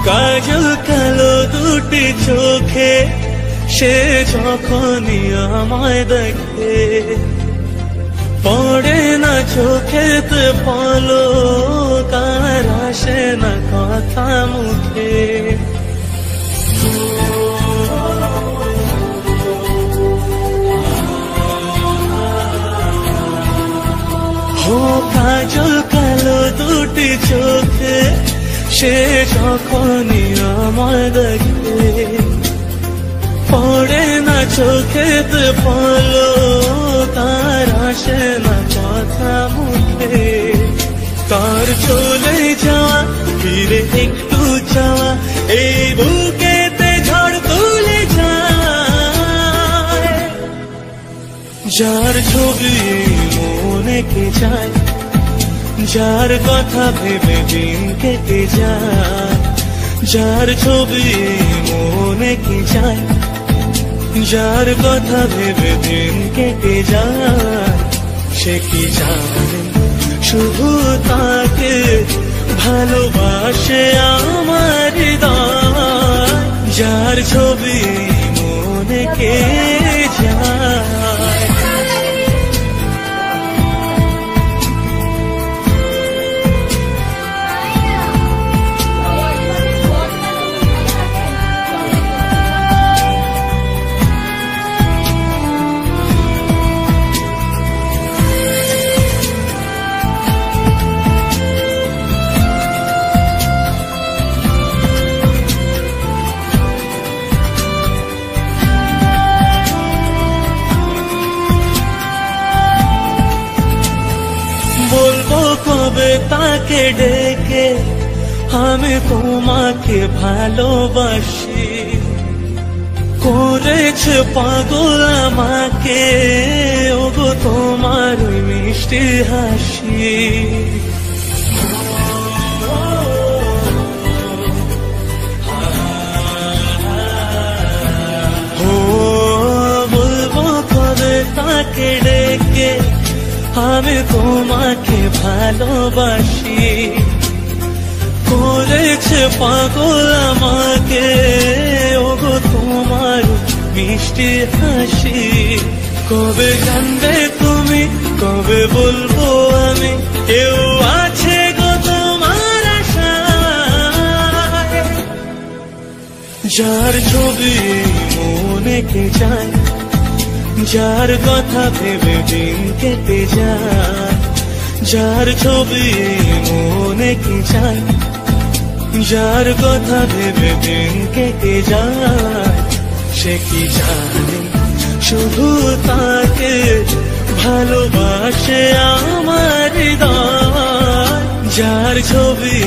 কাজল কালো দুটি চোখে সে যখনই আমায় দেখে, পড়ে না চোখেতে পলক, আর আসে না কথা মুখে। ও কাজল কালো দুটি চোখে সে যখনই আমায় দেখে, পড়ে না চোখেতে পলক, তার আসে না কথা মুখে। তার চলে যাওয়া ফিরে একটু চাওয়া, এই বুকেতে ঝড় তুলে যায়। যার ছবি মনে কে যায়, যার কথা ভেবে দিন কেটে যায়। যার ছবি মনে কে যায়, যার কথা ভেবে দিন কেটে যায়। সে কি জানে শুধু তাকে ভালোবাসে আমার হৃদয়। যার ছবি মনে কে যায়। বলবো কবে তাকে ডেকে আমি তোমাকে ভালোবাসি, করেছে পাগল আমাকে ওগো তোমার ওই মিষ্টি হাসি। ও বলবো কবে তাকে ডেকে আমি তোমাকে ভালোবাসি, করেছে পাগল আমাকে ওগো তোমার মিষ্টি হাসি। কবে জানবে তুমি, কবে বলবো আমি, কেউ আছে গো তোমার আশায়। যার ছবি মনে কে যায়, যার কথা ভেবে দিন কেটে যায়। যার ছবি মনে কে যায়, যার কথা ভেবে দিন কেটে যায়। সে কি জানে শুধু তাকে ভালোবাসে আমার হৃদয়। যার ছবি